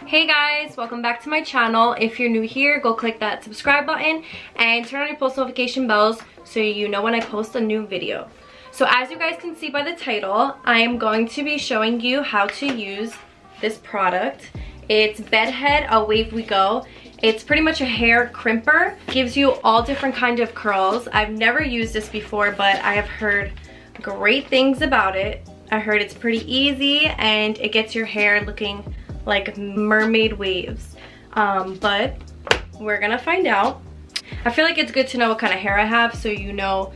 Hey guys, welcome back to my channel. If you're new here, go click that subscribe button and turn on your post notification bells so you know when I post a new video. So as you guys can see by the title, I am going to be showing you how to use this product. It's Bedhead Away We Go. It's pretty much a hair crimper. Gives you all different kind of curls. I've never used this before, but I have heard great things about it. I heard it's pretty easy and it gets your hair looking like mermaid waves, but we're gonna find out. I feel like it's good to know what kind of hair I have so you know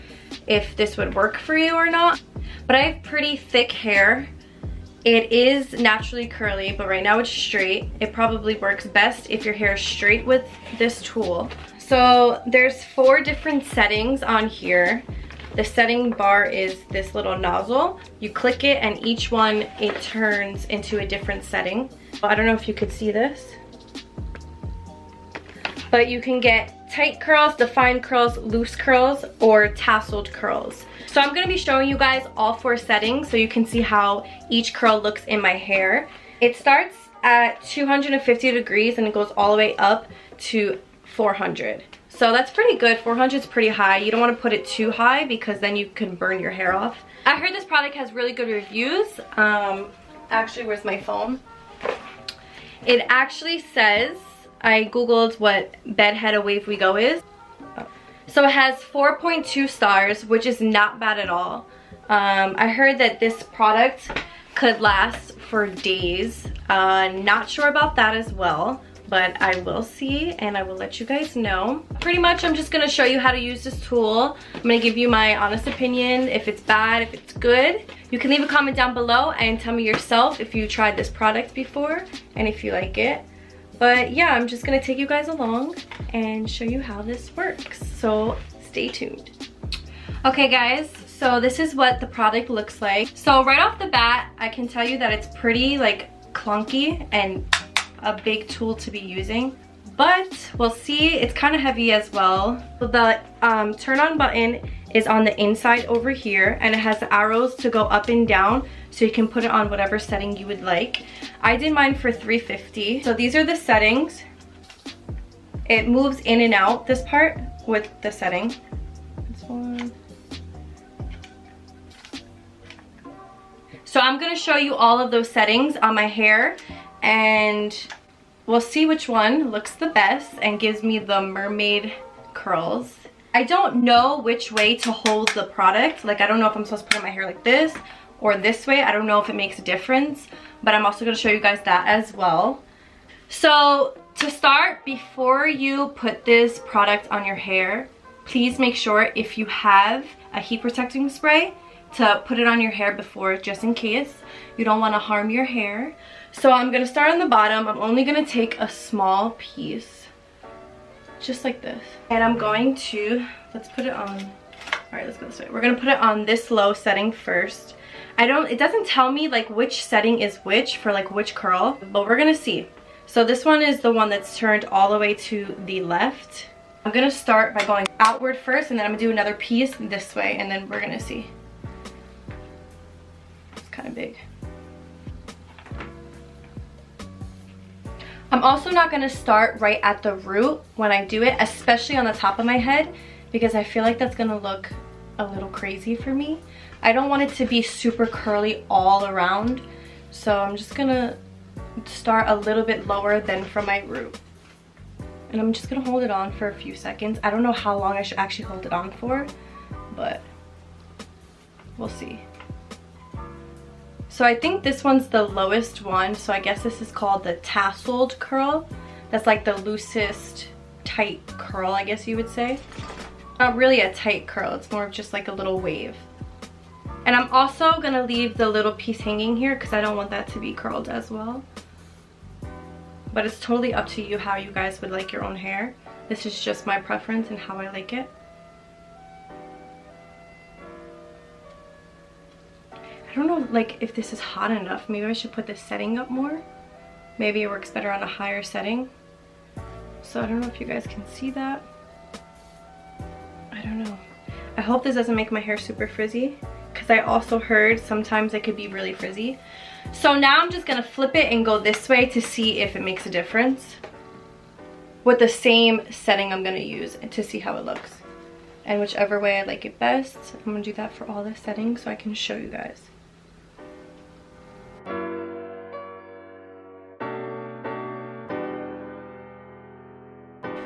if this would work for you or not. But I have pretty thick hair. It is naturally curly, but right now it's straight. It probably works best if your hair is straight with this tool. So there's 4 different settings on here. The setting bar is this little nozzle. You click it and each one, it turns into a different setting. I don't know if you could see this, but you can get tight curls, defined curls, loose curls, or tasseled curls. So I'm gonna be showing you guys all 4 settings so you can see how each curl looks in my hair. It starts at 250 degrees and it goes all the way up to 400. So that's pretty good. 400 is pretty high. You don't want to put it too high because then you can burn your hair off. I heard this product has really good reviews. Actually, where's my phone? It actually says, I googled what Bedhead Away We Go is. So it has 4.2 stars, which is not bad at all. I heard that this product could last for days. Not sure about that as well, but I will see and I will let you guys know. Pretty much I'm just gonna show you how to use this tool. I'm gonna give you my honest opinion, if it's bad, if it's good. You can leave a comment down below and tell me yourself if you tried this product before and if you like it. But yeah, I'm just gonna take you guys along and show you how this works. So stay tuned. Okay guys, so this is what the product looks like. So right off the bat, I can tell you that it's pretty like clunky and a big tool to be using, but we'll see. It's kind of heavy as well. The turn on button is on the inside over here and it has the arrows to go up and down so you can put it on whatever setting you would like. I did mine for 350. So these are the settings. It moves in and out, this part, with the setting. This one. So I'm gonna show you all of those settings on my hair and we'll see which one looks the best and gives me the mermaid curls. I don't know which way to hold the product. Like, I don't know if I'm supposed to put it in my hair like this or this way. I don't know if it makes a difference, but I'm also going to show you guys that as well. So to start, before you put this product on your hair, please make sure if you have a heat protecting spray to put it on your hair before, just in case. You don't want to harm your hair. So I'm going to start on the bottom. I'm only going to take a small piece, just like this. And I'm going to, let's put it on, all right, let's go this way. We're going to put it on this low setting first. It doesn't tell me like which setting is which for like which curl, but we're going to see. So this one is the one that's turned all the way to the left. I'm going to start by going outward first and then I'm going to do another piece this way and then we're going to see. It's kind of big. I'm also not going to start right at the root when I do it, especially on the top of my head, because I feel like that's going to look a little crazy for me. I don't want it to be super curly all around, so I'm just going to start a little bit lower than from my root. And I'm just going to hold it on for a few seconds. I don't know how long I should actually hold it on for, but we'll see. So I think this one's the lowest one, so I guess this is called the tasseled curl. That's like the loosest tight curl, I guess you would say. Not really a tight curl, it's more of just like a little wave. And I'm also gonna leave the little piece hanging here because I don't want that to be curled as well. But it's totally up to you how you guys would like your own hair. This is just my preference and how I like it. I don't know like if this is hot enough. Maybe I should put this setting up more. Maybe it works better on a higher setting. So I don't know if you guys can see that. I don't know. I hope this doesn't make my hair super frizzy because I also heard sometimes it could be really frizzy. So now I'm just gonna flip it and go this way to see if it makes a difference. With the same setting I'm gonna use to see how it looks. And whichever way I like it best, I'm gonna do that for all the settings so I can show you guys.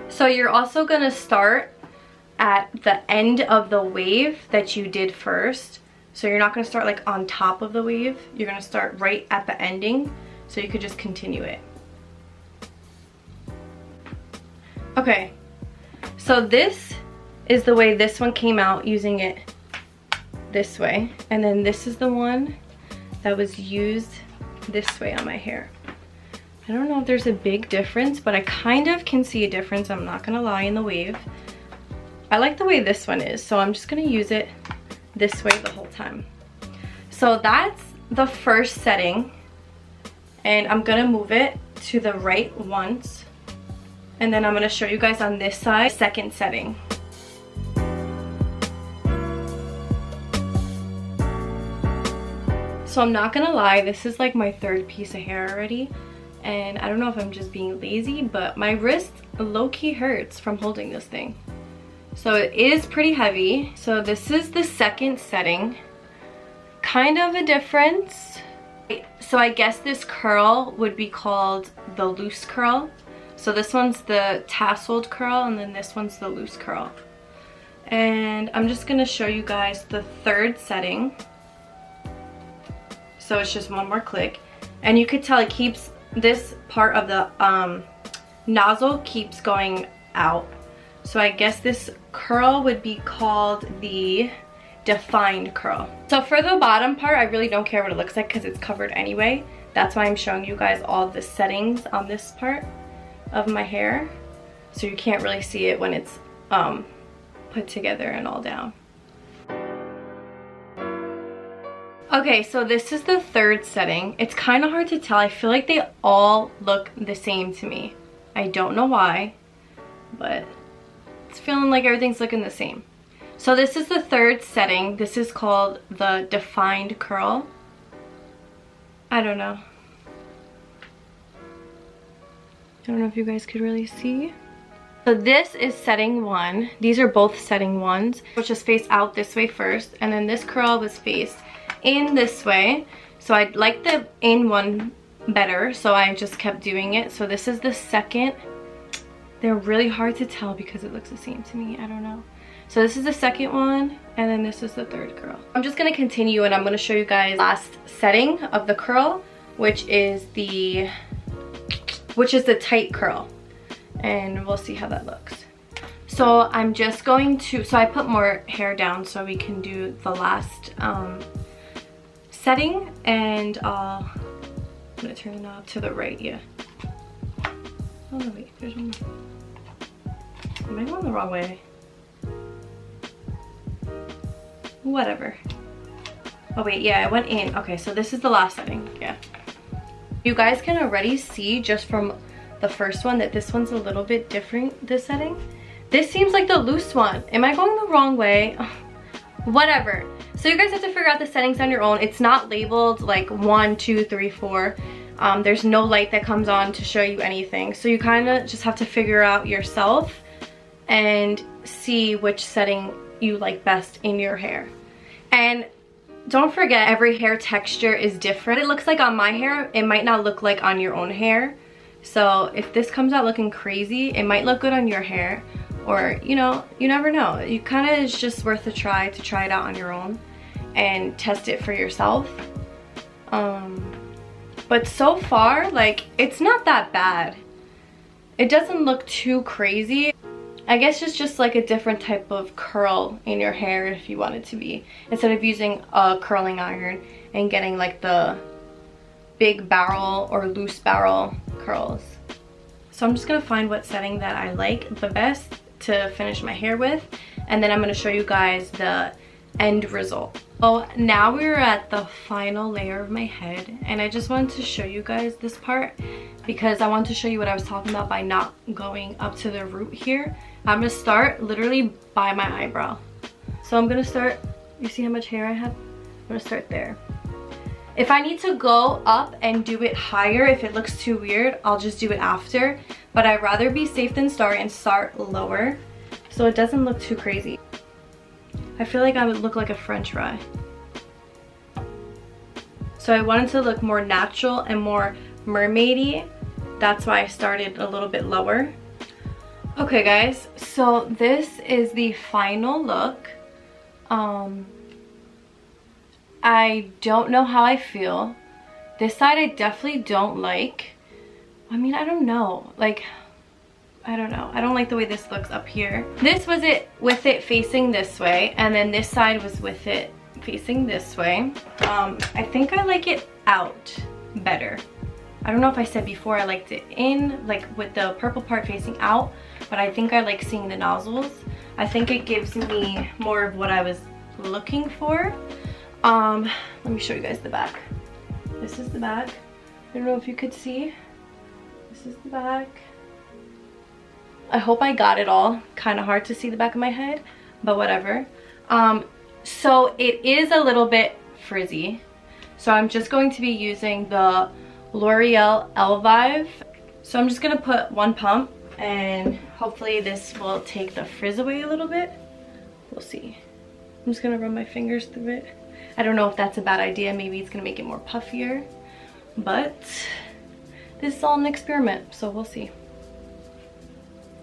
So you're also gonna start at the end of the wave that you did first. So you're not gonna start like on top of the wave. You're gonna start right at the ending so you could just continue it. Okay, so this is the way this one came out, using it this way. And then this is the one that was used this way on my hair. I don't know if there's a big difference, but I kind of can see a difference, I'm not gonna lie, in the wave. I like the way this one is, so I'm just gonna use it this way the whole time. So that's the first setting, and I'm gonna move it to the right once, and then I'm gonna show you guys on this side, second setting. So I'm not gonna lie, this is like my third piece of hair already, and I don't know if I'm just being lazy, but my wrist low-key hurts from holding this thing. So it is pretty heavy. So this is the second setting. Kind of a difference. So I guess this curl would be called the loose curl. So this one's the tasseled curl, and then this one's the loose curl. And I'm just gonna show you guys the third setting. So it's just one more click. And you could tell it keeps, this part of the nozzle keeps going out. So I guess this curl would be called the defined curl. So for the bottom part, I really don't care what it looks like because it's covered anyway. That's why I'm showing you guys all the settings on this part of my hair. So you can't really see it when it's put together and all down. Okay, so this is the third setting. It's kind of hard to tell. I feel like they all look the same to me. I don't know why, but it's feeling like everything's looking the same. So this is the third setting. This is called the defined curl. I don't know. I don't know if you guys could really see. So this is setting 1. These are both setting 1s, which is faced out this way first, and then this curl was faced in this way. So I like the in one better, so I just kept doing it. So this is the second. They're really hard to tell because it looks the same to me. I don't know. So this is the second one, and then this is the third curl. I'm just gonna continue, and I'm gonna show you guys last setting of the curl, which is the tight curl, and we'll see how that looks. So I'm just going to, so I put more hair down so we can do the last setting, and I'm gonna turn the knob to the right. Yeah. Oh no, wait, there's one more. Am I going the wrong way? Whatever. Oh wait, yeah, I went in. Okay, so this is the last setting. Yeah. You guys can already see just from the first one that this one's a little bit different, this setting. This seems like the loose one. Am I going the wrong way? Whatever. So you guys have to figure out the settings on your own. It's not labeled like 1, 2, 3, 4. There's no light that comes on to show you anything. So you kind of just have to figure out yourself and see which setting you like best in your hair. And don't forget, every hair texture is different. It looks like on my hair, it might not look like on your own hair. So if this comes out looking crazy, it might look good on your hair, or you know, you never know. You kind of, it's just worth a try to try it out on your own and test it for yourself. But so far, like, it's not that bad. It doesn't look too crazy. I guess it's just like a different type of curl in your hair if you want it to be, instead of using a curling iron and getting like the big barrel or loose barrel curls. So I'm just gonna find what setting that I like the best to finish my hair with, and then I'm gonna show you guys the end result. So now we're at the final layer of my head, and I just wanted to show you guys this part because I wanted to show you what I was talking about by not going up to the root here. I'm gonna start literally by my eyebrow. So I'm gonna start, you see how much hair I have? I'm gonna start there. If I need to go up and do it higher, if it looks too weird, I'll just do it after. But I'd rather be safe than sorry and start lower so it doesn't look too crazy. I feel like I would look like a french fry. So I wanted to look more natural and more mermaidy. That's why I started a little bit lower. Okay guys, so this is the final look. I don't know how I feel. This side I definitely don't like. I mean, I don't know. Like, I don't know. I don't like the way this looks up here. This was it with it facing this way, and then this side was with it facing this way. I think I like it out better. I don't know if I said before I liked it in, like with the purple part facing out, but I think I like seeing the nozzles. I think it gives me more of what I was looking for. Let me show you guys the back. This is the back. I don't know if you could see. This is the back. I hope I got it all. Kind of hard to see the back of my head, but whatever. So it is a little bit frizzy. So I'm just going to be using the L'Oreal Elvive. So I'm just gonna put one pump and hopefully this will take the frizz away a little bit. We'll see. I'm just gonna run my fingers through it. I don't know if that's a bad idea. Maybe it's gonna make it more puffier, but this is all an experiment, so we'll see.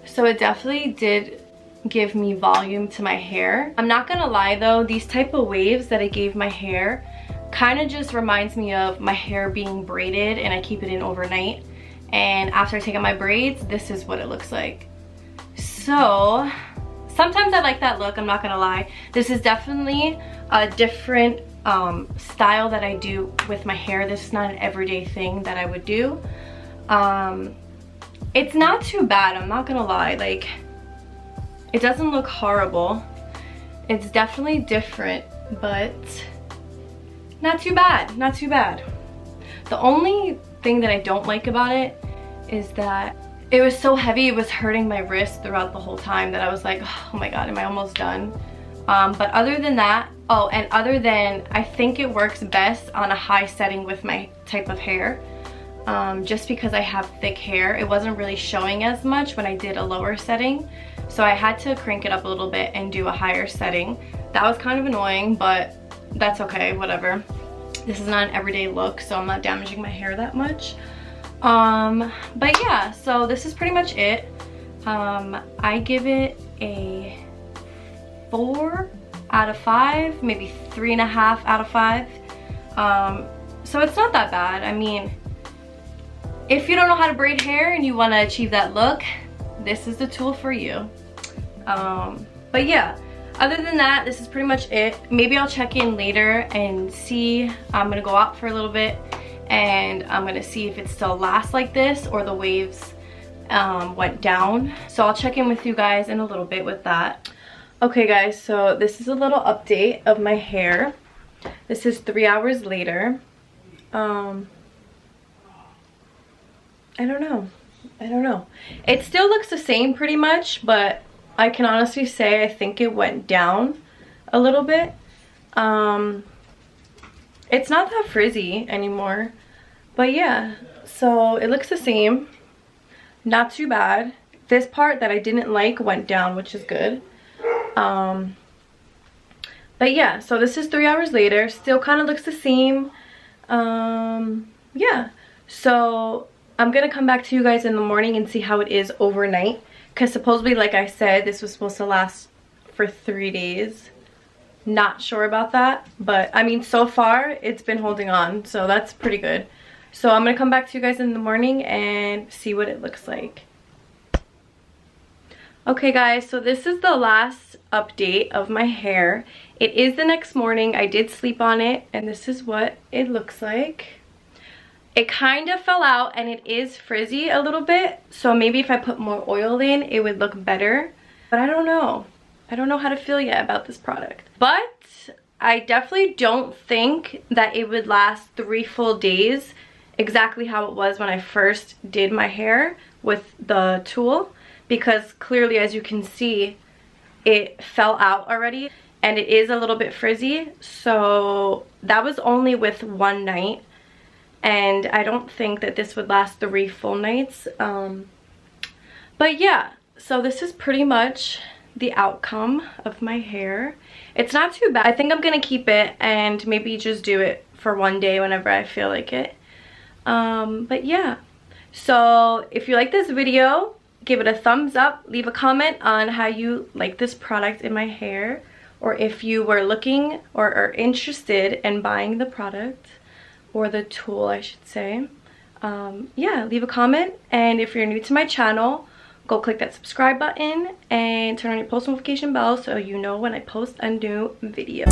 So it definitely did give me volume to my hair. I'm not gonna lie though, these type of waves that it gave my hair kind of just reminds me of my hair being braided and I keep it in overnight. And after I take out my braids, this is what it looks like. So sometimes I like that look, I'm not gonna lie. This is definitely a different style that I do with my hair. This is not an everyday thing that I would do. It's not too bad, I'm not gonna lie. Like, it doesn't look horrible. It's definitely different, but not too bad, not too bad. The only thing that I don't like about it is that it was so heavy, it was hurting my wrist throughout the whole time that I was like, oh my god, am I almost done? But other than that, oh, and other than, I think it works best on a high setting with my type of hair. Just because I have thick hair, it wasn't really showing as much when I did a lower setting. So I had to crank it up a little bit and do a higher setting. That was kind of annoying, but that's okay, whatever. This is not an everyday look, so I'm not damaging my hair that much. But yeah, so this is pretty much it. I give it a 4 out of 5, maybe 3.5 out of 5. So it's not that bad. I mean, if you don't know how to braid hair and you want to achieve that look, this is the tool for you. But yeah, other than that, this is pretty much it. Maybe I'll check in later and see. I'm gonna go out for a little bit and I'm gonna see if it still lasts like this or the waves went down. So I'll check in with you guys in a little bit with that. Okay guys, so this is a little update of my hair. This is 3 hours later. I don't know. It still looks the same pretty much, but I can honestly say I think it went down a little bit. It's not that frizzy anymore, but yeah, so it looks the same. Not too bad. This part that I didn't like went down, which is good. But yeah, so this is 3 hours later, still kind of looks the same. Yeah, so I'm gonna come back to you guys in the morning and see how it is overnight, because supposedly, like I said, this was supposed to last for 3 days. Not sure about that, but I mean, so far it's been holding on, so that's pretty good. So I'm gonna come back to you guys in the morning and see what it looks like. Okay guys, so this is the last update of my hair. It is the next morning. I did sleep on it and this is what it looks like. It kind of fell out and it is frizzy a little bit, so maybe if I put more oil in it would look better, but I don't know. I don't know how to feel yet about this product, but I definitely don't think that it would last 3 full days exactly how it was when I first did my hair with the tool, because clearly, as you can see, it fell out already. and it is a little bit frizzy. So that was only with one night, and I don't think that this would last 3 full nights. But yeah, so this is pretty much the outcome of my hair. It's not too bad. I think I'm gonna keep it and maybe just do it for one day whenever I feel like it. But yeah, so if you like this video, give it a thumbs up, leave a comment on how you like this product in my hair, or if you were looking or are interested in buying the product, or the tool I should say. Yeah, leave a comment, and if you're new to my channel, go click that subscribe button and turn on your post notification bell so you know when I post a new video.